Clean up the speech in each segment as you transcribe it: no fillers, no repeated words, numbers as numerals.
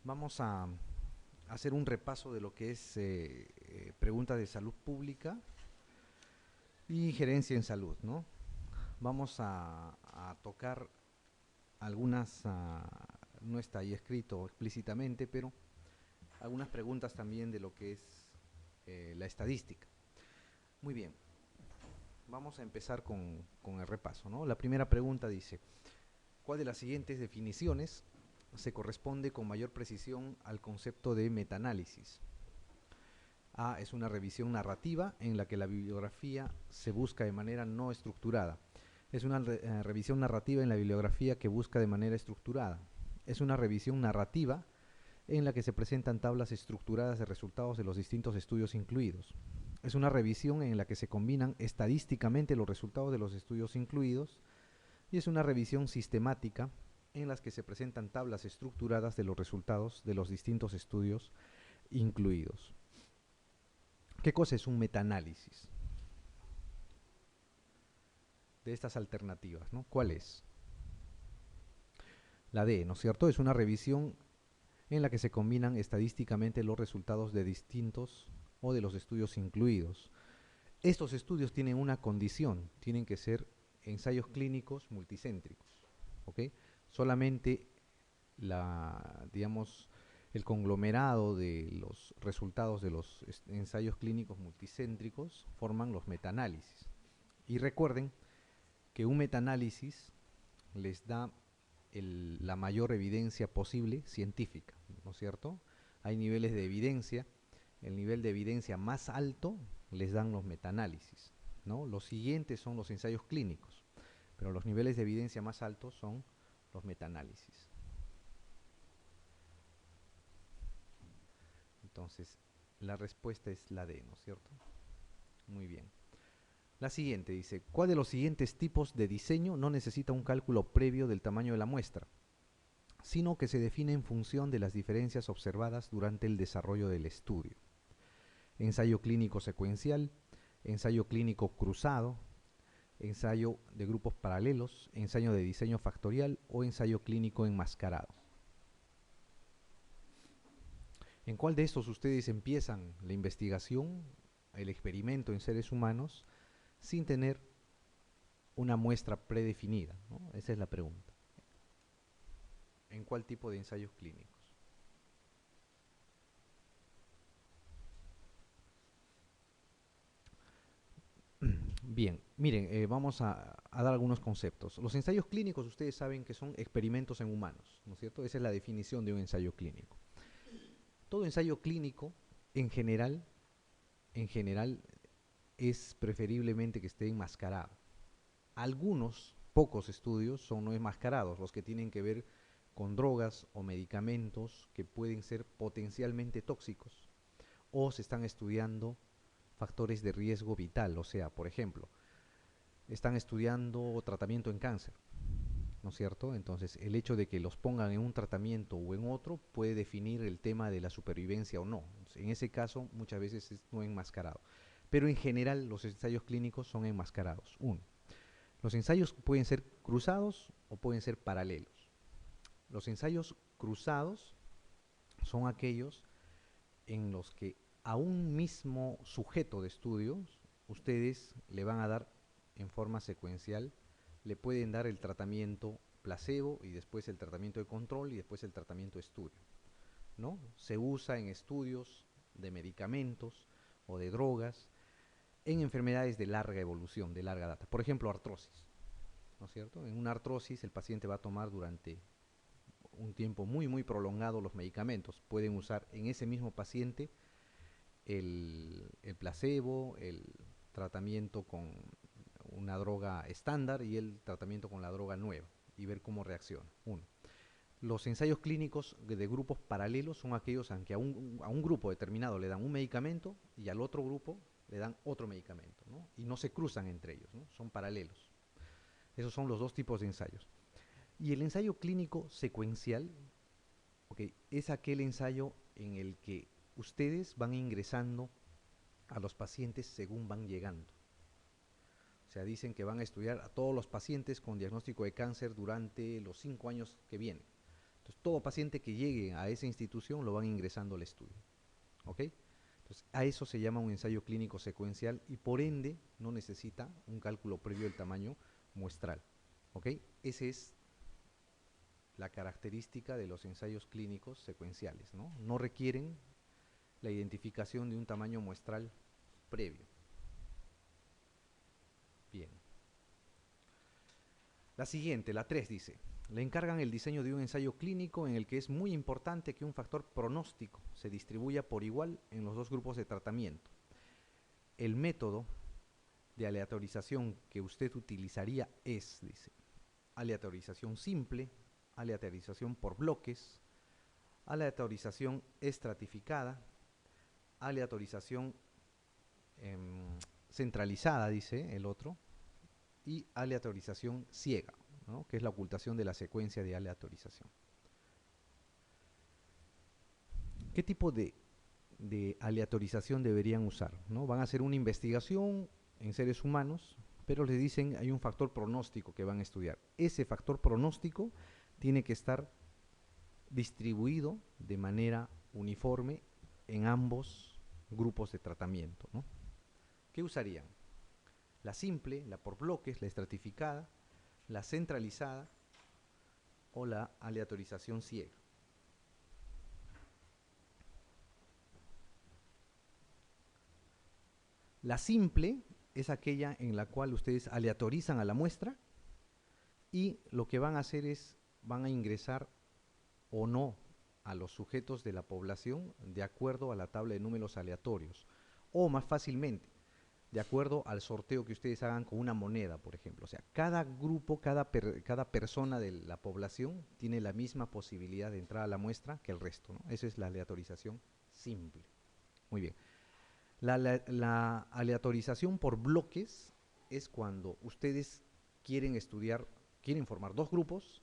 Vamos a hacer un repaso de lo que es preguntas de salud pública y gerencia en salud, ¿no? Vamos a tocar algunas, no está ahí escrito explícitamente, pero algunas preguntas también de lo que es la estadística. Muy bien, vamos a empezar con el repaso, ¿no? La primera pregunta dice, ¿cuál de las siguientes definiciones se corresponde con mayor precisión al concepto de metaanálisis? A es una revisión narrativa en la que la bibliografía se busca de manera no estructurada. Es una revisión narrativa en la bibliografía que busca de manera estructurada. Es una revisión narrativa en la que se presentan tablas estructuradas de resultados de los distintos estudios incluidos. Es una revisión en la que se combinan estadísticamente los resultados de los estudios incluidos y es una revisión sistemática en las que se presentan tablas estructuradas de los resultados de los distintos estudios incluidos. ¿Qué cosa es un metaanálisis de estas alternativas, ¿no? ¿Cuál es? La D, ¿no es cierto? Es una revisión en la que se combinan estadísticamente los resultados de distintos o de los estudios incluidos. Estos estudios tienen una condición, tienen que ser ensayos clínicos multicéntricos, ¿ok? Solamente digamos, el conglomerado de los resultados de los ensayos clínicos multicéntricos forman los metaanálisis. Y recuerden que un metaanálisis les da la mayor evidencia posible científica, ¿no es cierto? Hay niveles de evidencia, el nivel de evidencia más alto les dan los metaanálisis, ¿no? Los siguientes son los ensayos clínicos, pero los niveles de evidencia más altos son los metaanálisis. Entonces, la respuesta es la D, ¿no es cierto? Muy bien. La siguiente dice, ¿cuál de los siguientes tipos de diseño no necesita un cálculo previo del tamaño de la muestra, sino que se define en función de las diferencias observadas durante el desarrollo del estudio? Ensayo clínico secuencial, ensayo clínico cruzado, ensayo de grupos paralelos, ensayo de diseño factorial o ensayo clínico enmascarado. ¿En cuál de estos ustedes empiezan la investigación, el experimento en seres humanos, sin tener una muestra predefinida, ¿no? Esa es la pregunta. ¿En cuál tipo de ensayos clínicos? Bien, miren, vamos a dar algunos conceptos. Los ensayos clínicos ustedes saben que son experimentos en humanos, ¿no es cierto? Esa es la definición de un ensayo clínico. Todo ensayo clínico, en general es preferiblemente que esté enmascarado. Algunos, pocos estudios son no enmascarados, los que tienen que ver con drogas o medicamentos que pueden ser potencialmente tóxicos, o se están estudiando factores de riesgo vital, o sea, por ejemplo, están estudiando tratamiento en cáncer, ¿no es cierto? Entonces, el hecho de que los pongan en un tratamiento o en otro puede definir el tema de la supervivencia o no. Entonces, en ese caso, muchas veces es no enmascarado. Pero en general, los ensayos clínicos son enmascarados. Uno, los ensayos pueden ser cruzados o pueden ser paralelos. Los ensayos cruzados son aquellos en los que a un mismo sujeto de estudios ustedes le van a dar en forma secuencial, le pueden dar el tratamiento placebo y después el tratamiento de control y después el tratamiento de estudio, ¿no? Se usa en estudios de medicamentos o de drogas en enfermedades de larga evolución, de larga data. Por ejemplo, artrosis, ¿no es cierto? En una artrosis el paciente va a tomar durante un tiempo muy prolongado los medicamentos. Pueden usar en ese mismo paciente el placebo, el tratamiento con una droga estándar y el tratamiento con la droga nueva y ver cómo reacciona. Uno. Los ensayos clínicos de grupos paralelos son aquellos en que a un grupo determinado le dan un medicamento y al otro grupo le dan otro medicamento, ¿no? Y no se cruzan entre ellos, ¿no? Son paralelos. Esos son los dos tipos de ensayos. Y el ensayo clínico secuencial, okay, es aquel ensayo en el que ustedes van ingresando a los pacientes según van llegando. O sea, dicen que van a estudiar a todos los pacientes con diagnóstico de cáncer durante los 5 años que vienen. Entonces, todo paciente que llegue a esa institución lo van ingresando al estudio. ¿Ok? Entonces, a eso se llama un ensayo clínico secuencial y por ende no necesita un cálculo previo del tamaño muestral. ¿Ok? Esa es la característica de los ensayos clínicos secuenciales, ¿no? No requieren la identificación de un tamaño muestral previo. Bien. La siguiente, la 3 dice, le encargan el diseño de un ensayo clínico en el que es muy importante que un factor pronóstico se distribuya por igual en los dos grupos de tratamiento. El método de aleatorización que usted utilizaría es, dice, aleatorización simple, aleatorización por bloques, aleatorización estratificada, aleatorización centralizada, dice el otro, y aleatorización ciega, ¿no? Que es la ocultación de la secuencia de aleatorización. ¿Qué tipo de aleatorización deberían usar? ¿No? Van a hacer una investigación en seres humanos, pero les dicen hay un factor pronóstico que van a estudiar. Ese factor pronóstico tiene que estar distribuido de manera uniforme en ambos grupos de tratamiento, ¿no? ¿Qué usarían? La simple, la por bloques, la estratificada, la centralizada o la aleatorización ciega. La simple es aquella en la cual ustedes aleatorizan a la muestra y lo que van a hacer es, van a ingresar o no a los sujetos de la población de acuerdo a la tabla de números aleatorios. O más fácilmente, de acuerdo al sorteo que ustedes hagan con una moneda, por ejemplo. O sea, cada grupo, cada persona de la población tiene la misma posibilidad de entrar a la muestra que el resto, ¿no? Esa es la aleatorización simple. Muy bien. La aleatorización por bloques es cuando ustedes quieren estudiar, quieren formar dos grupos,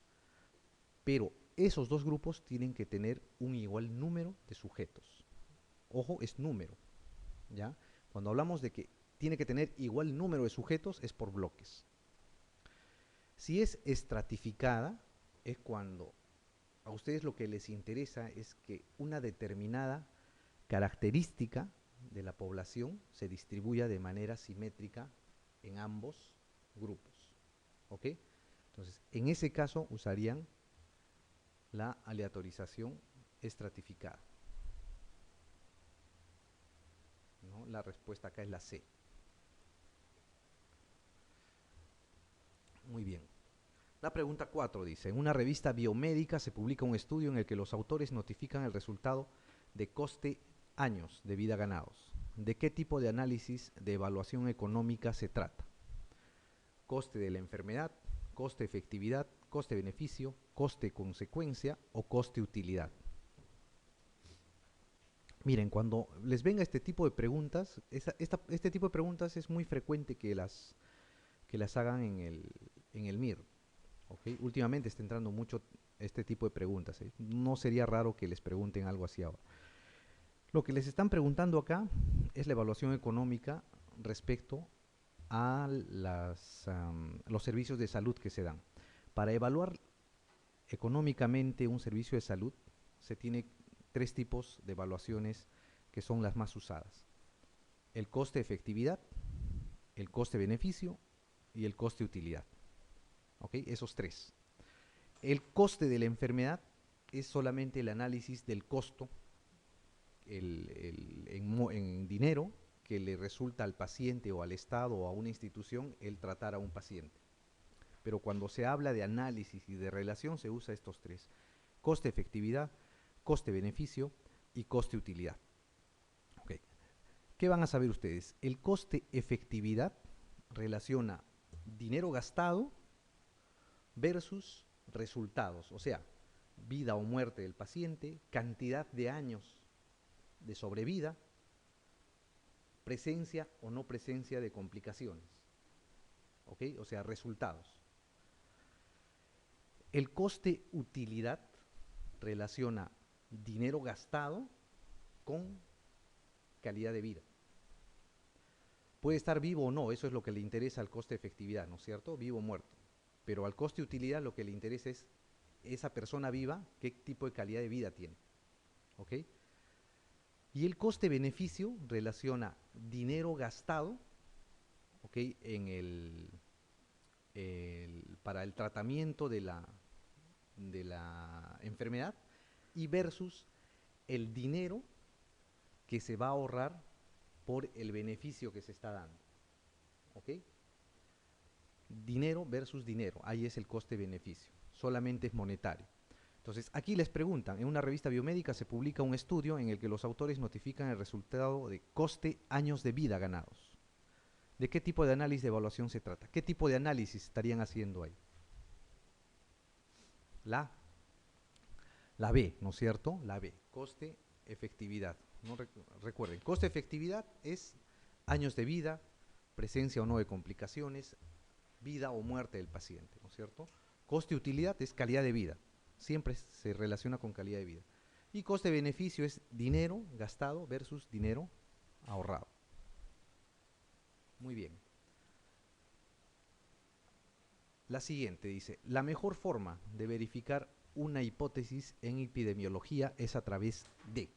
pero esos dos grupos tienen que tener un igual número de sujetos. Ojo, es número, ¿ya? Cuando hablamos de que tiene que tener igual número de sujetos, es por bloques. Si es estratificada, es cuando a ustedes lo que les interesa es que una determinada característica de la población se distribuya de manera simétrica en ambos grupos. ¿Ok? Entonces, en ese caso usarían la aleatorización estratificada, ¿no? La respuesta acá es la C. Muy bien. La pregunta 4 dice, en una revista biomédica se publica un estudio en el que los autores notifican el resultado de coste años de vida ganados. ¿De qué tipo de análisis de evaluación económica se trata? Coste de la enfermedad, coste efectividad, coste beneficio, coste consecuencia o coste utilidad. Miren, cuando les venga este tipo de preguntas, este tipo de preguntas es muy frecuente que las hagan en el MIR. ¿Okay? Últimamente está entrando mucho este tipo de preguntas. No sería raro que les pregunten algo así ahora. Lo que les están preguntando acá es la evaluación económica respecto a los servicios de salud que se dan. Para evaluar económicamente un servicio de salud se tiene tres tipos de evaluaciones que son las más usadas. El coste efectividad, el coste beneficio y el coste utilidad. ¿Ok? Esos tres. El coste de la enfermedad es solamente el análisis del costo en dinero que le resulta al paciente o al Estado o a una institución el tratar a un paciente. Pero cuando se habla de análisis y de relación se usa estos tres: coste efectividad, coste beneficio y coste utilidad. Okay. ¿Qué van a saber ustedes? El coste efectividad relaciona dinero gastado versus resultados, o sea, vida o muerte del paciente, cantidad de años de sobrevida, presencia o no presencia de complicaciones. ¿Ok? O sea, resultados. El coste utilidad relaciona dinero gastado con calidad de vida. Puede estar vivo o no, eso es lo que le interesa al coste efectividad, ¿no es cierto? Vivo o muerto. Pero al coste utilidad lo que le interesa es esa persona viva, qué tipo de calidad de vida tiene. ¿Ok? Y el coste-beneficio relaciona dinero gastado, ¿ok?, para el tratamiento de la enfermedad y versus el dinero que se va a ahorrar por el beneficio que se está dando. ¿Ok? Dinero versus dinero, ahí es el coste-beneficio, solamente es monetario. Entonces, aquí les preguntan, en una revista biomédica se publica un estudio en el que los autores notifican el resultado de coste años de vida ganados. ¿De qué tipo de análisis de evaluación se trata? ¿Qué tipo de análisis estarían haciendo ahí? La, la B, ¿no es cierto? La B, coste-efectividad. No recuerden, coste-efectividad es años de vida, presencia o no de complicaciones, vida o muerte del paciente, ¿no es cierto? Coste-utilidad es calidad de vida, siempre se relaciona con calidad de vida. Y coste-beneficio es dinero gastado versus dinero ahorrado. Muy bien. La siguiente dice, la mejor forma de verificar una hipótesis en epidemiología es a través de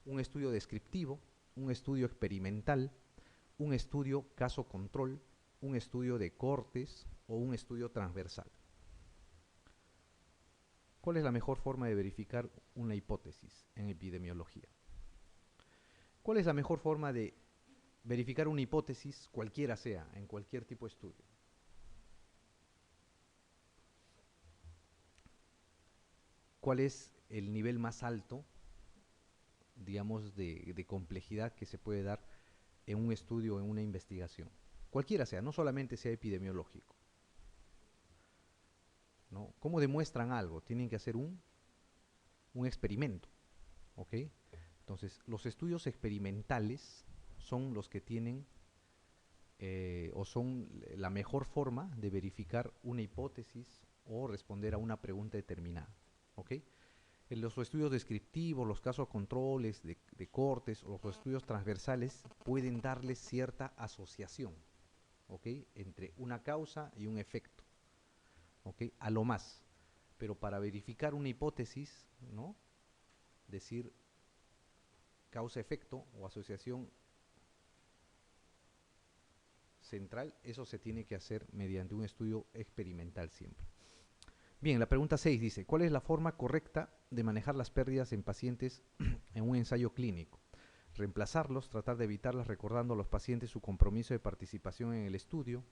un estudio descriptivo, un estudio experimental, un estudio caso control, un estudio de cohortes o un estudio transversal. ¿Cuál es la mejor forma de verificar una hipótesis en epidemiología? ¿Cuál es la mejor forma de verificar una hipótesis, cualquiera sea, en cualquier tipo de estudio? ¿Cuál es el nivel más alto, digamos, de complejidad que se puede dar en un estudio o en una investigación? Cualquiera sea, no solamente sea epidemiológico, ¿no? ¿Cómo demuestran algo? Tienen que hacer un experimento, ¿ok? Entonces, los estudios experimentales son los que tienen o son la mejor forma de verificar una hipótesis o responder a una pregunta determinada, ¿ok? En los estudios descriptivos, los casos controles de cortes o los estudios transversales pueden darles cierta asociación, ¿ok?, entre una causa y un efecto, ¿ok?, a lo más. Pero para verificar una hipótesis, ¿no?, decir causa-efecto o asociación central, eso se tiene que hacer mediante un estudio experimental siempre. Bien, la pregunta 6 dice, ¿cuál es la forma correcta de manejar las pérdidas en pacientes en un ensayo clínico? Reemplazarlos, tratar de evitarlas recordando a los pacientes su compromiso de participación en el estudio.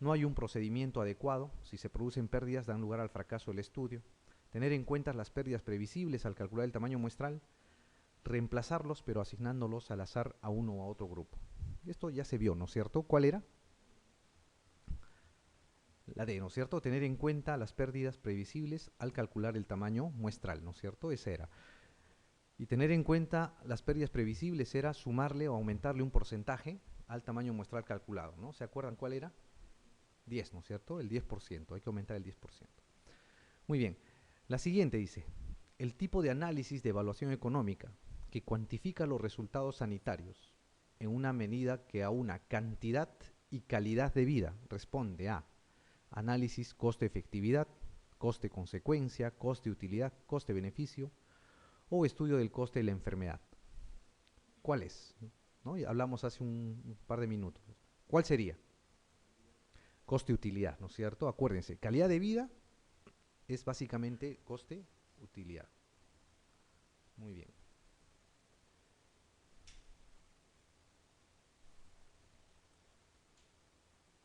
No hay un procedimiento adecuado. Si se producen pérdidas, dan lugar al fracaso del estudio. Tener en cuenta las pérdidas previsibles al calcular el tamaño muestral. Reemplazarlos, pero asignándolos al azar a uno o a otro grupo. Esto ya se vio, ¿no es cierto? ¿Cuál era? La D, ¿no es cierto? Tener en cuenta las pérdidas previsibles al calcular el tamaño muestral, ¿no es cierto? Esa era. Y tener en cuenta las pérdidas previsibles era sumarle o aumentarle un porcentaje al tamaño muestral calculado, ¿no? ¿Se acuerdan cuál era? 10, ¿no es cierto? El 10%, hay que aumentar el 10%. Muy bien. La siguiente dice, el tipo de análisis de evaluación económica que cuantifica los resultados sanitarios en una medida que a una cantidad y calidad de vida responde a análisis coste-efectividad, coste-consecuencia, coste-utilidad, coste-beneficio o estudio del coste de la enfermedad. ¿Cuál es? ¿No? Ya hablamos hace un par de minutos. ¿Cuál sería? Coste-utilidad, ¿no es cierto? Acuérdense, calidad de vida es básicamente coste-utilidad. Muy bien.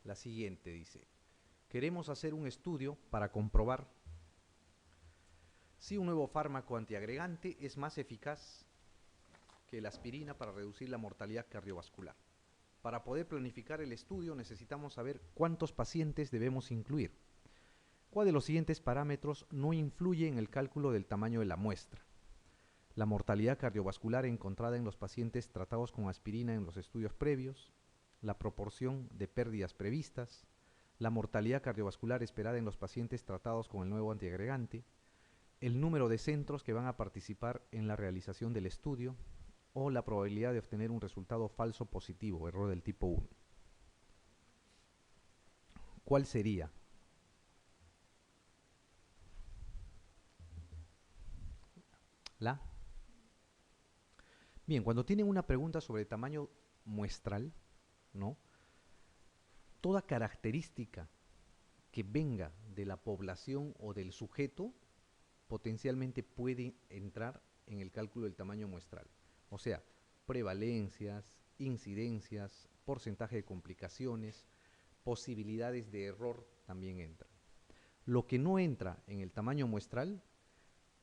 La siguiente dice, queremos hacer un estudio para comprobar si un nuevo fármaco antiagregante es más eficaz que la aspirina para reducir la mortalidad cardiovascular. Para poder planificar el estudio necesitamos saber cuántos pacientes debemos incluir. ¿Cuál de los siguientes parámetros no influye en el cálculo del tamaño de la muestra? La mortalidad cardiovascular encontrada en los pacientes tratados con aspirina en los estudios previos, la proporción de pérdidas previstas, la mortalidad cardiovascular esperada en los pacientes tratados con el nuevo antiagregante, el número de centros que van a participar en la realización del estudio o la probabilidad de obtener un resultado falso positivo, error del tipo 1. ¿Cuál sería? La. Bien, cuando tienen una pregunta sobre tamaño muestral, ¿no? Toda característica que venga de la población o del sujeto potencialmente puede entrar en el cálculo del tamaño muestral. O sea, prevalencias, incidencias, porcentaje de complicaciones, posibilidades de error también entran. Lo que no entra en el tamaño muestral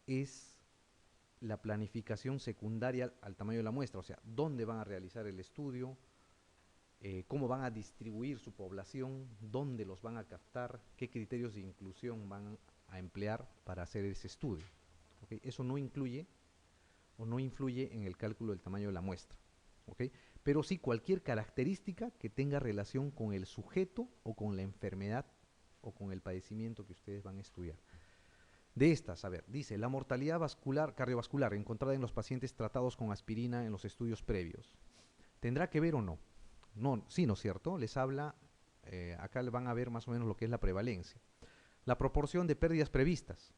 es la planificación secundaria al tamaño de la muestra, o sea, dónde van a realizar el estudio, cómo van a distribuir su población, dónde los van a captar, qué criterios de inclusión van a emplear para hacer ese estudio. ¿Okay? Eso no incluye o no influye en el cálculo del tamaño de la muestra. ¿Okay? Pero sí cualquier característica que tenga relación con el sujeto o con la enfermedad o con el padecimiento que ustedes van a estudiar. De estas, a ver, dice, la mortalidad cardiovascular encontrada en los pacientes tratados con aspirina en los estudios previos. ¿Tendrá que ver o no? No, sí, ¿no es cierto? Les habla, acá van a ver más o menos lo que es la prevalencia. La proporción de pérdidas previstas.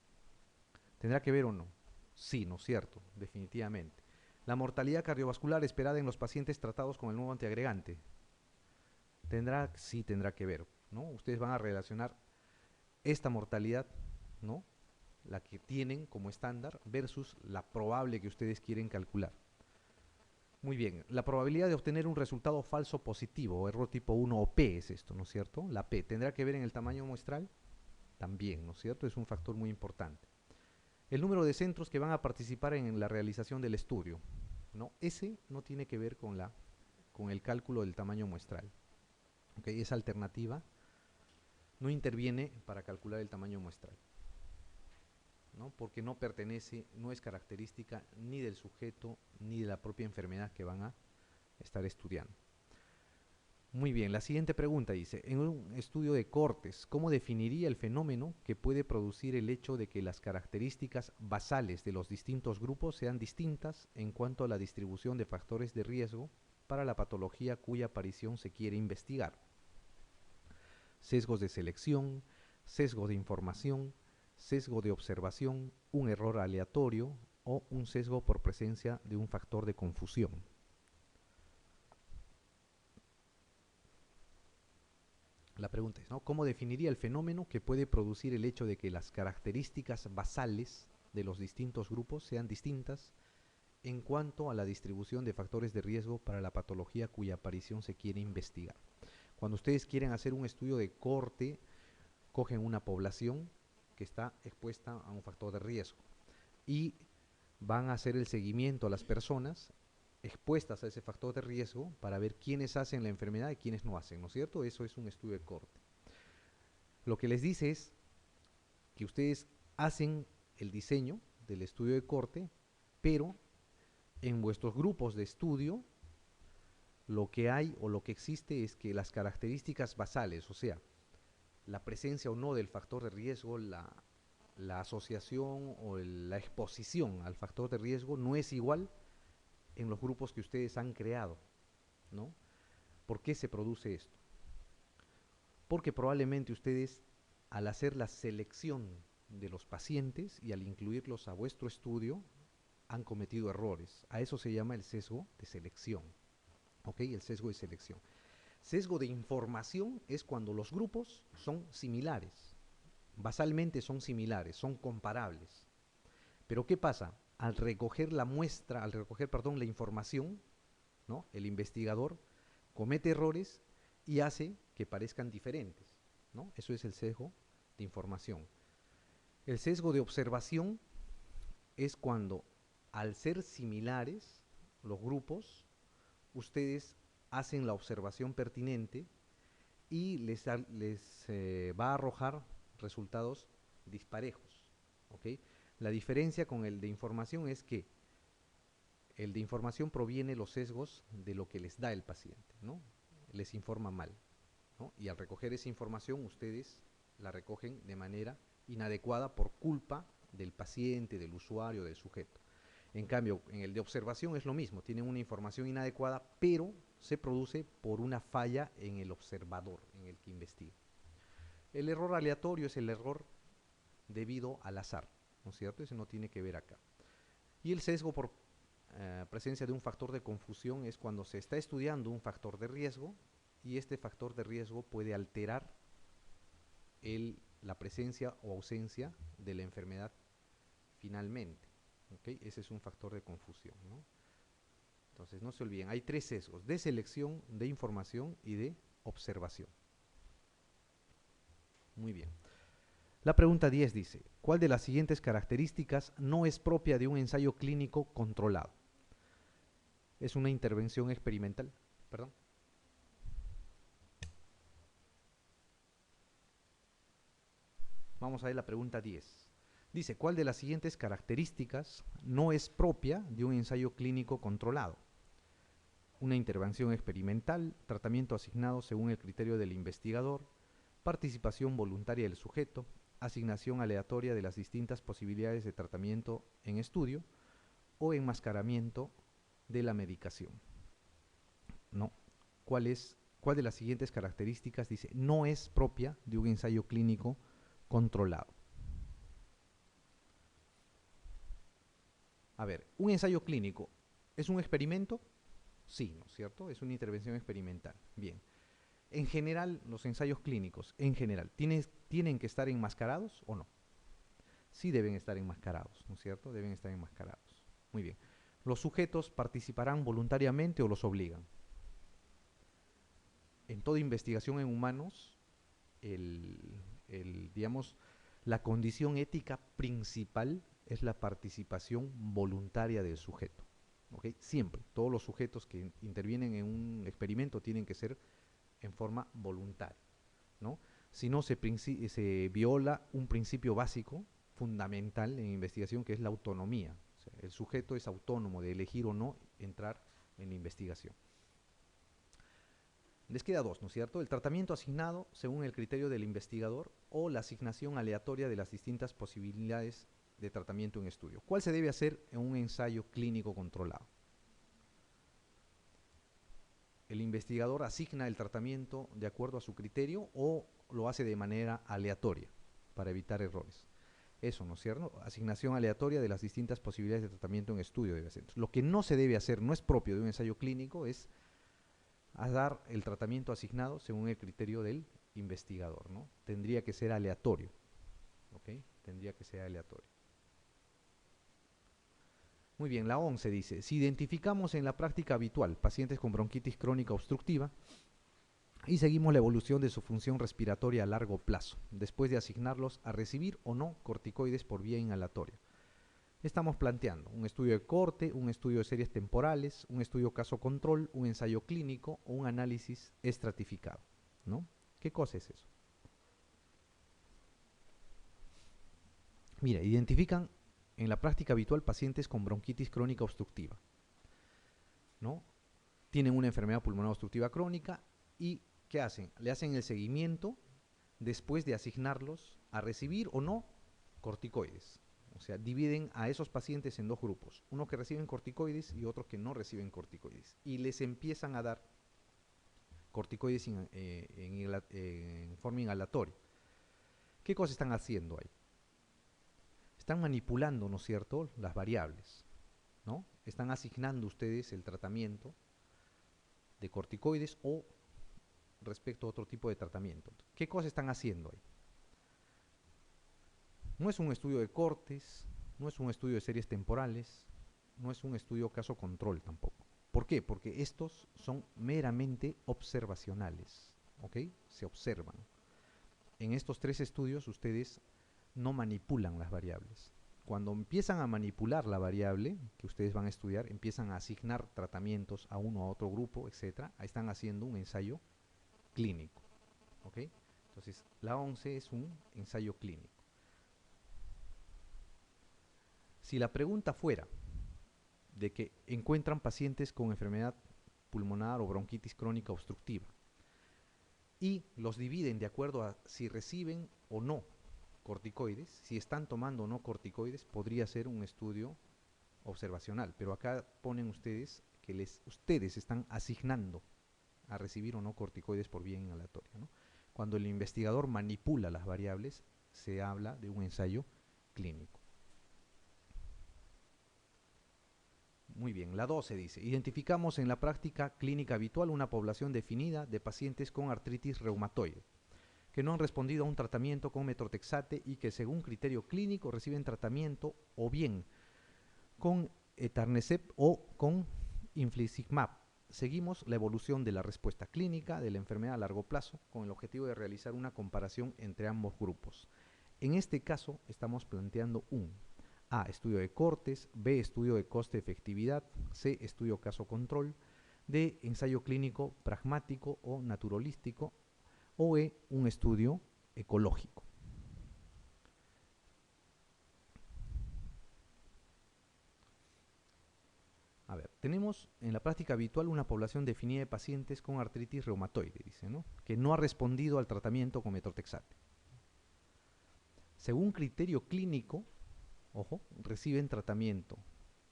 ¿Tendrá que ver o no? Sí, ¿no es cierto? Definitivamente. La mortalidad cardiovascular esperada en los pacientes tratados con el nuevo antiagregante. Sí tendrá que ver, ¿no? Ustedes van a relacionar esta mortalidad, ¿no? La que tienen como estándar versus la probable que ustedes quieren calcular. Muy bien, la probabilidad de obtener un resultado falso positivo, o error tipo 1 o P es esto, ¿no es cierto? La P, ¿tendrá que ver en el tamaño muestral? También, ¿no es cierto? Es un factor muy importante. El número de centros que van a participar en la realización del estudio, ¿no? Ese no tiene que ver con el cálculo del tamaño muestral. ¿Okay? Esa alternativa no interviene para calcular el tamaño muestral, ¿no? Porque no pertenece, no es característica ni del sujeto ni de la propia enfermedad que van a estar estudiando. Muy bien, la siguiente pregunta dice, en un estudio de cortes, ¿cómo definiría el fenómeno que puede producir el hecho de que las características basales de los distintos grupos sean distintas en cuanto a la distribución de factores de riesgo para la patología cuya aparición se quiere investigar? Sesgos de selección, sesgo de información, sesgo de observación, un error aleatorio o un sesgo por presencia de un factor de confusión. La pregunta es, ¿no? ¿Cómo definiría el fenómeno que puede producir el hecho de que las características basales de los distintos grupos sean distintas en cuanto a la distribución de factores de riesgo para la patología cuya aparición se quiere investigar? Cuando ustedes quieren hacer un estudio de corte, cogen una población que está expuesta a un factor de riesgo y van a hacer el seguimiento a las personas expuestas a ese factor de riesgo para ver quiénes hacen la enfermedad y quiénes no hacen, ¿no es cierto? Eso es un estudio de corte. Lo que les dice es que ustedes hacen el diseño del estudio de corte, pero en vuestros grupos de estudio lo que hay o lo que existe es que las características basales, o sea, la presencia o no del factor de riesgo, la asociación o la exposición al factor de riesgo no es igual en los grupos que ustedes han creado, ¿no? ¿Por qué se produce esto? Porque probablemente ustedes, al hacer la selección de los pacientes y al incluirlos a vuestro estudio, han cometido errores. A eso se llama el sesgo de selección. ¿Ok? El sesgo de selección. Sesgo de información es cuando los grupos son similares. Basalmente son similares, son comparables. Pero ¿qué pasa? Al recoger la muestra, al recoger, perdón, la información, ¿no? El investigador comete errores y hace que parezcan diferentes, ¿no? Eso es el sesgo de información. El sesgo de observación es cuando, al ser similares los grupos, ustedes hacen la observación pertinente y les va a arrojar resultados disparejos, ¿ok? La diferencia con el de información es que el de información proviene los sesgos de lo que les da el paciente, ¿no? Les informa mal, ¿no? Y al recoger esa información ustedes la recogen de manera inadecuada por culpa del paciente, del usuario, del sujeto. En cambio, en el de observación es lo mismo, tienen una información inadecuada, pero se produce por una falla en el observador, en el que investiga. El error aleatorio es el error debido al azar, ¿no es cierto? Ese no tiene que ver acá. Y el sesgo por presencia de un factor de confusión es cuando se está estudiando un factor de riesgo y este factor de riesgo puede alterar la presencia o ausencia de la enfermedad finalmente. ¿Okay? Ese es un factor de confusión, ¿no? Entonces, no se olviden, hay tres sesgos: de selección, de información y de observación. Muy bien. La pregunta 10 dice, ¿cuál de las siguientes características no es propia de un ensayo clínico controlado? Es una intervención experimental. Perdón. Vamos a ver la pregunta 10. Dice, ¿cuál de las siguientes características no es propia de un ensayo clínico controlado? Una intervención experimental, tratamiento asignado según el criterio del investigador, participación voluntaria del sujeto, asignación aleatoria de las distintas posibilidades de tratamiento en estudio o enmascaramiento de la medicación. No. ¿Cuál de las siguientes características, dice, no es propia de un ensayo clínico controlado? A ver, un ensayo clínico, ¿es un experimento? Sí, ¿no es cierto? Es una intervención experimental. Bien. En general, los ensayos clínicos, en general, ¿tienen que estar enmascarados o no? Sí deben estar enmascarados, ¿no es cierto? Deben estar enmascarados. Muy bien. ¿Los sujetos participarán voluntariamente o los obligan? En toda investigación en humanos, digamos, la condición ética principal es la participación voluntaria del sujeto. ¿Okay? Siempre, todos los sujetos que intervienen en un experimento tienen que ser en forma voluntaria, ¿no? Si no, se viola un principio básico, fundamental en investigación, que es la autonomía. O sea, el sujeto es autónomo de elegir o no entrar en la investigación. Les queda dos, ¿no es cierto? El tratamiento asignado según el criterio del investigador o la asignación aleatoria de las distintas posibilidades de tratamiento en estudio. ¿Cuál se debe hacer en un ensayo clínico controlado? El investigador asigna el tratamiento de acuerdo a su criterio o lo hace de manera aleatoria para evitar errores. Eso, ¿no es cierto? Asignación aleatoria de las distintas posibilidades de tratamiento en estudio debe ser. Lo que no se debe hacer, no es propio de un ensayo clínico, es a dar el tratamiento asignado según el criterio del investigador, ¿no? Tendría que ser aleatorio, ¿ok? Tendría que ser aleatorio. Muy bien, la 11 dice, si identificamos en la práctica habitual pacientes con bronquitis crónica obstructiva y seguimos la evolución de su función respiratoria a largo plazo, después de asignarlos a recibir o no corticoides por vía inhalatoria, estamos planteando un estudio de corte, un estudio de series temporales, un estudio caso control, un ensayo clínico o un análisis estratificado, ¿no? ¿Qué cosa es eso? Mira, identifican en la práctica habitual pacientes con bronquitis crónica obstructiva, ¿no? Tienen una enfermedad pulmonar obstructiva crónica y ¿qué hacen? Le hacen el seguimiento después de asignarlos a recibir o no corticoides. O sea, dividen a esos pacientes en dos grupos, unos que reciben corticoides y otros que no reciben corticoides. Y les empiezan a dar corticoides en forma inhalatoria. ¿Qué cosa están haciendo ahí? Están manipulando, ¿no es cierto?, las variables, ¿no? Están asignando ustedes el tratamiento de corticoides o respecto a otro tipo de tratamiento. ¿Qué cosa están haciendo ahí? No es un estudio de cortes, no es un estudio de series temporales, no es un estudio caso control tampoco. ¿Por qué? Porque estos son meramente observacionales, ¿ok? Se observan. En estos tres estudios ustedes no manipulan las variables. Cuando empiezan a manipular la variable que ustedes van a estudiar, empiezan a asignar tratamientos a uno a otro grupo, etc. Ahí están haciendo un ensayo clínico, ¿ok? Entonces, la 11 es un ensayo clínico. Si la pregunta fuera de que encuentran pacientes con enfermedad pulmonar o bronquitis crónica obstructiva y los dividen de acuerdo a si reciben o no corticoides, si están tomando o no corticoides, podría ser un estudio observacional, pero acá ponen ustedes que ustedes están asignando a recibir o no corticoides por vía inhalatoria, ¿no? Cuando el investigador manipula las variables, se habla de un ensayo clínico. Muy bien, la 12 dice, identificamos en la práctica clínica habitual una población definida de pacientes con artritis reumatoide, que no han respondido a un tratamiento con metrotexate y que según criterio clínico reciben tratamiento o bien con etanercept o con infliximab. Seguimos la evolución de la respuesta clínica de la enfermedad a largo plazo con el objetivo de realizar una comparación entre ambos grupos. En este caso estamos planteando un A, estudio de cortes, B, estudio de coste-efectividad, C, estudio caso-control, D, ensayo clínico pragmático o naturalístico, o E, un estudio ecológico. A ver, tenemos en la práctica habitual una población definida de pacientes con artritis reumatoide, dice, ¿no? Que no ha respondido al tratamiento con metrotexate. Según criterio clínico, ojo, reciben tratamiento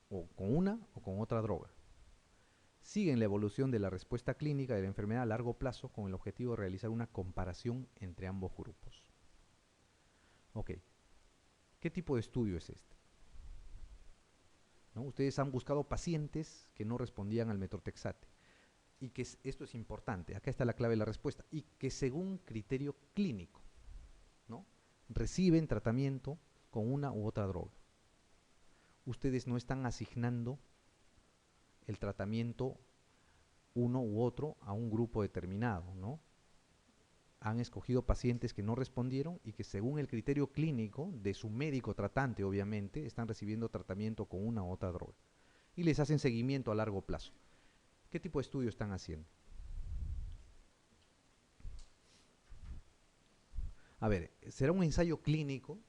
o con una o con otra droga. Siguen la evolución de la respuesta clínica de la enfermedad a largo plazo con el objetivo de realizar una comparación entre ambos grupos. Ok, ¿qué tipo de estudio es este? ¿No? Ustedes han buscado pacientes que no respondían al metrotexate y que esto es importante, acá está la clave de la respuesta, y que según criterio clínico, ¿no? Reciben tratamiento con una u otra droga. Ustedes no están asignando el tratamiento uno u otro a un grupo determinado, ¿no? Han escogido pacientes que no respondieron y que según el criterio clínico de su médico tratante, obviamente, están recibiendo tratamiento con una u otra droga. Y les hacen seguimiento a largo plazo. ¿Qué tipo de estudio están haciendo? A ver, ¿será un ensayo clínico?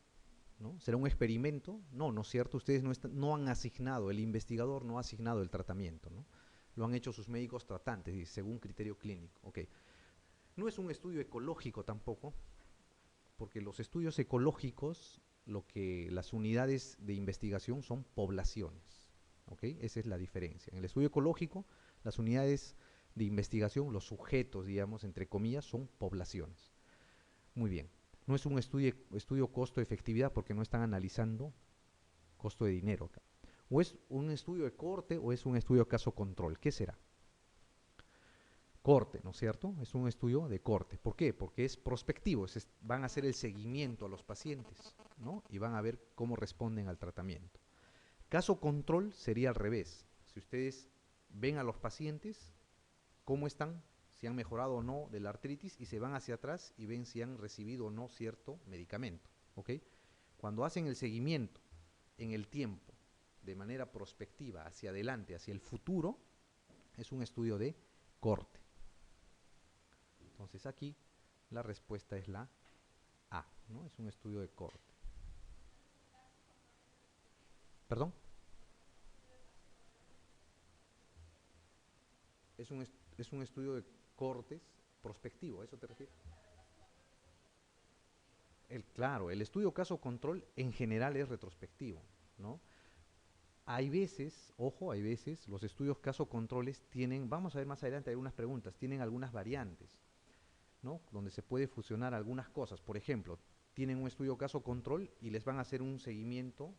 ¿No? ¿Será un experimento? No, no es cierto. Ustedes no han asignado, el investigador no ha asignado el tratamiento, ¿no? Lo han hecho sus médicos tratantes, según criterio clínico. Okay. No es un estudio ecológico tampoco, porque los estudios ecológicos, lo que las unidades de investigación son poblaciones. ¿Okay? Esa es la diferencia. En el estudio ecológico, las unidades de investigación, los sujetos, digamos, entre comillas, son poblaciones. Muy bien. No es un estudio costo-efectividad porque no están analizando costo de dinero acá. O es un estudio de corte o es un estudio caso-control. ¿Qué será? Corte, ¿no es cierto? Es un estudio de corte. ¿Por qué? Porque es prospectivo, van a hacer el seguimiento a los pacientes, ¿no? Y van a ver cómo responden al tratamiento. Caso control sería al revés. Si ustedes ven a los pacientes, cómo están, si han mejorado o no de la artritis y se van hacia atrás y ven si han recibido o no cierto medicamento, ¿ok? Cuando hacen el seguimiento en el tiempo, de manera prospectiva, hacia adelante, hacia el futuro, es un estudio de corte. Entonces aquí la respuesta es la A, ¿no? Es un estudio de corte. ¿Perdón? Es un estudio de cortes prospectivo, ¿a eso te refieres? Claro, el estudio caso control en general es retrospectivo, ¿no? Hay veces, ojo, hay veces, los estudios caso controles tienen, vamos a ver más adelante algunas preguntas, tienen algunas variantes, ¿no? Donde se puede fusionar algunas cosas. Por ejemplo, tienen un estudio caso control y les van a hacer un seguimiento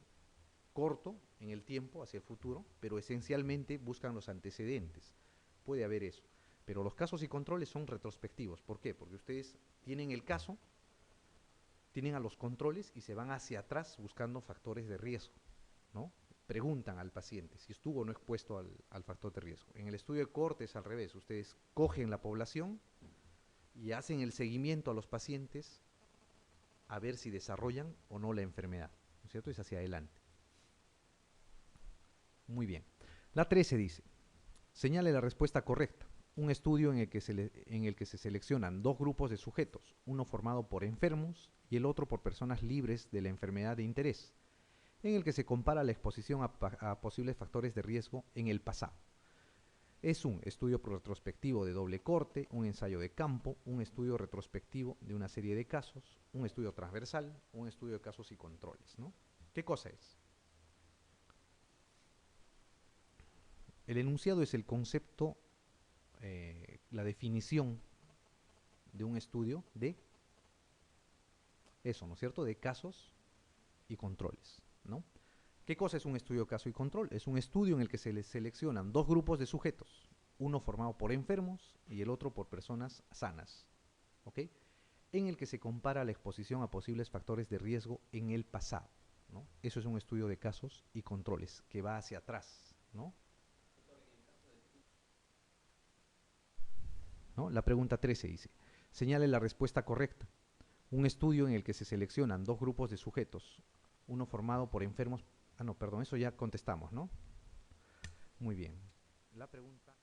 corto en el tiempo, hacia el futuro, pero esencialmente buscan los antecedentes. Puede haber eso. Pero los casos y controles son retrospectivos. ¿Por qué? Porque ustedes tienen el caso, tienen a los controles y se van hacia atrás buscando factores de riesgo, ¿no? Preguntan al paciente si estuvo o no expuesto al factor de riesgo. En el estudio de corte es al revés. Ustedes cogen la población y hacen el seguimiento a los pacientes a ver si desarrollan o no la enfermedad, ¿no es cierto? Es hacia adelante. Muy bien. La 13 dice, señale la respuesta correcta. Un estudio en el que se seleccionan dos grupos de sujetos, uno formado por enfermos y el otro por personas libres de la enfermedad de interés, en el que se compara la exposición a posibles factores de riesgo en el pasado. Es un estudio retrospectivo de doble corte, un ensayo de campo, un estudio retrospectivo de una serie de casos, un estudio transversal, un estudio de casos y controles, ¿no? ¿Qué cosa es? El enunciado es el concepto, la definición de un estudio de eso, ¿no es cierto? De casos y controles, ¿no? ¿Qué cosa es un estudio de caso y control? Es un estudio en el que se les seleccionan dos grupos de sujetos, uno formado por enfermos y el otro por personas sanas, ¿ok? En el que se compara la exposición a posibles factores de riesgo en el pasado, ¿no? Eso es un estudio de casos y controles que va hacia atrás, ¿no? ¿No? La pregunta 13 dice, señale la respuesta correcta. Un estudio en el que se seleccionan dos grupos de sujetos, uno formado por enfermos... Ah, no, perdón, eso ya contestamos, ¿no? Muy bien. La pregunta...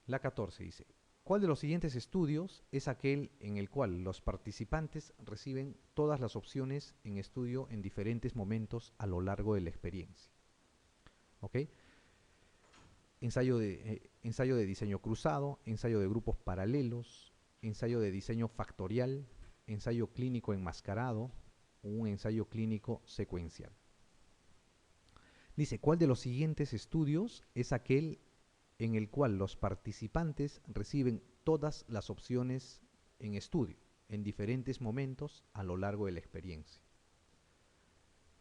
La 14 dice, ¿cuál de los siguientes estudios es aquel en el cual los participantes reciben todas las opciones en estudio en diferentes momentos a lo largo de la experiencia? ¿Ok? Ensayo de diseño cruzado, ensayo de grupos paralelos, ensayo de diseño factorial, ensayo clínico enmascarado, un ensayo clínico secuencial. Dice, ¿cuál de los siguientes estudios es aquel en el cual los participantes reciben todas las opciones en estudio en diferentes momentos a lo largo de la experiencia?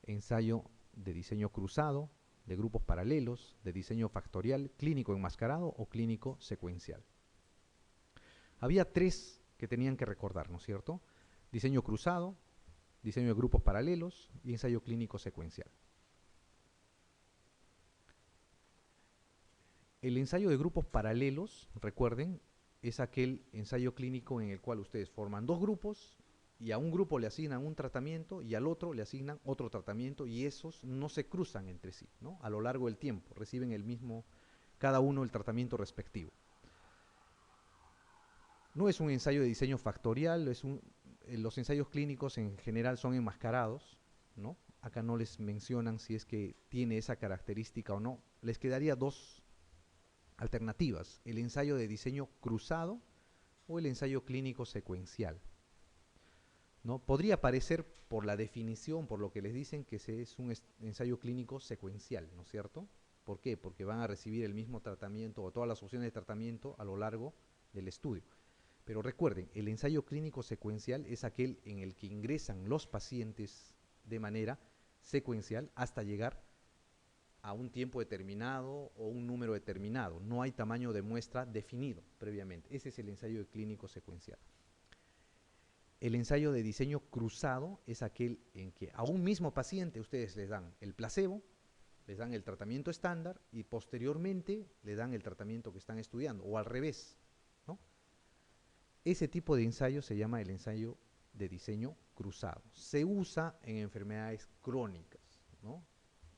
Ensayo de diseño cruzado, de grupos paralelos, de diseño factorial, clínico enmascarado o clínico secuencial. Había tres que tenían que recordar, ¿no es cierto? Diseño cruzado, diseño de grupos paralelos y ensayo clínico secuencial. El ensayo de grupos paralelos, recuerden, es aquel ensayo clínico en el cual ustedes forman dos grupos y a un grupo le asignan un tratamiento y al otro le asignan otro tratamiento y esos no se cruzan entre sí, ¿no? A lo largo del tiempo reciben el mismo, cada uno el tratamiento respectivo. No es un ensayo de diseño factorial, los ensayos clínicos en general son enmascarados, ¿no? Acá no les mencionan si es que tiene esa característica o no. Les quedaría dos alternativas, el ensayo de diseño cruzado o el ensayo clínico secuencial, ¿no? Podría parecer por la definición, por lo que les dicen, que ese es un ensayo clínico secuencial, ¿no es cierto? ¿Por qué? Porque van a recibir el mismo tratamiento o todas las opciones de tratamiento a lo largo del estudio. Pero recuerden, el ensayo clínico secuencial es aquel en el que ingresan los pacientes de manera secuencial hasta llegar a un tiempo determinado o un número determinado. No hay tamaño de muestra definido previamente. Ese es el ensayo clínico secuencial. El ensayo de diseño cruzado es aquel en que a un mismo paciente ustedes les dan el placebo, les dan el tratamiento estándar y posteriormente le dan el tratamiento que están estudiando, o al revés, ¿no? Ese tipo de ensayo se llama el ensayo de diseño cruzado. Se usa en enfermedades crónicas, ¿no?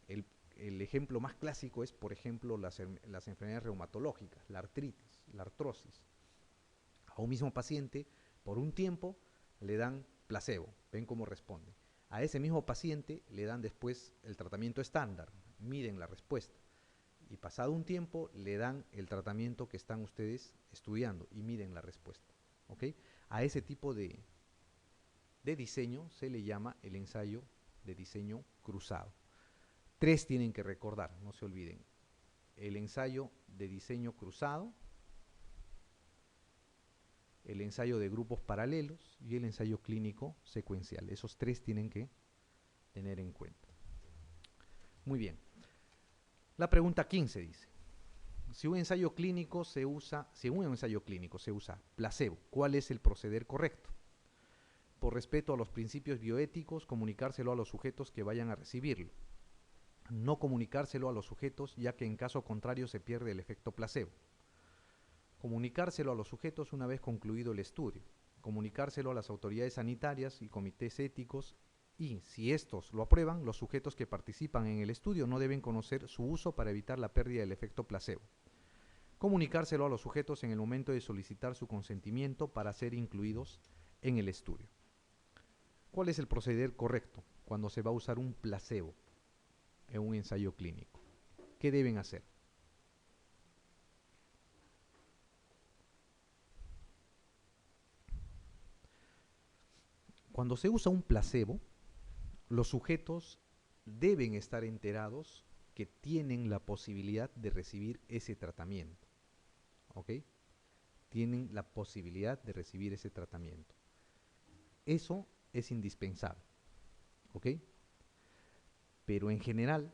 El ejemplo más clásico es, por ejemplo, las enfermedades reumatológicas, la artritis, la artrosis. A un mismo paciente, por un tiempo, le dan placebo, ven cómo responde. A ese mismo paciente le dan después el tratamiento estándar, miden la respuesta. Y pasado un tiempo le dan el tratamiento que están ustedes estudiando y miden la respuesta. ¿Okay? A ese tipo de diseño se le llama el ensayo de diseño cruzado. Tres tienen que recordar, no se olviden. El ensayo de diseño cruzado, el ensayo de grupos paralelos y el ensayo clínico secuencial. Esos tres tienen que tener en cuenta. Muy bien. La pregunta 15 dice, si un ensayo clínico se usa, placebo, ¿cuál es el proceder correcto? Por respeto a los principios bioéticos, comunicárselo a los sujetos que vayan a recibirlo. No comunicárselo a los sujetos, ya que en caso contrario se pierde el efecto placebo. Comunicárselo a los sujetos una vez concluido el estudio. Comunicárselo a las autoridades sanitarias y comités éticos y, si estos lo aprueban, los sujetos que participan en el estudio no deben conocer su uso para evitar la pérdida del efecto placebo. Comunicárselo a los sujetos en el momento de solicitar su consentimiento para ser incluidos en el estudio. ¿Cuál es el proceder correcto cuando se va a usar un placebo en un ensayo clínico? ¿Qué deben hacer? Cuando se usa un placebo, los sujetos deben estar enterados que tienen la posibilidad de recibir ese tratamiento. ¿Ok? Tienen la posibilidad de recibir ese tratamiento. Eso es indispensable, ¿ok? Pero en general,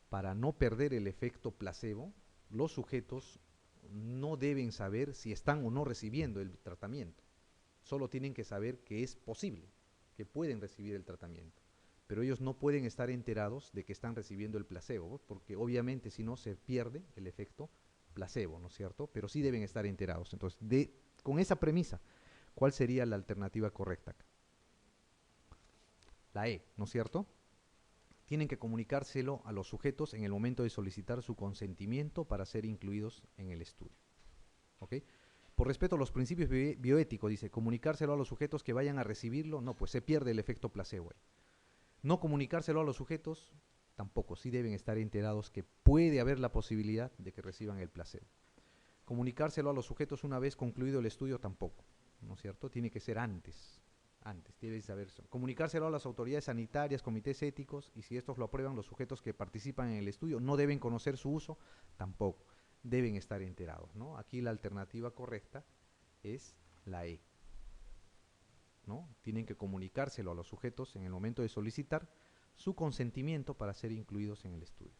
para no perder el efecto placebo, los sujetos no deben saber si están o no recibiendo el tratamiento. Solo tienen que saber que es posible, que pueden recibir el tratamiento. Pero ellos no pueden estar enterados de que están recibiendo el placebo, porque obviamente si no se pierde el efecto placebo, ¿no es cierto? Pero sí deben estar enterados. Entonces, con esa premisa, ¿cuál sería la alternativa correcta acá? La E, ¿no es cierto? Tienen que comunicárselo a los sujetos en el momento de solicitar su consentimiento para ser incluidos en el estudio. ¿Ok? Por respeto a los principios bioéticos, dice, comunicárselo a los sujetos que vayan a recibirlo, no, pues se pierde el efecto placebo ahí. No comunicárselo a los sujetos, tampoco, sí deben estar enterados que puede haber la posibilidad de que reciban el placebo. Comunicárselo a los sujetos una vez concluido el estudio, tampoco, ¿no es cierto? Tiene que ser antes debe saber eso. Comunicárselo a las autoridades sanitarias, comités éticos, y si estos lo aprueban, los sujetos que participan en el estudio no deben conocer su uso, tampoco, deben estar enterados, ¿no? Aquí la alternativa correcta es la E, ¿no? Tienen que comunicárselo a los sujetos en el momento de solicitar su consentimiento para ser incluidos en el estudio.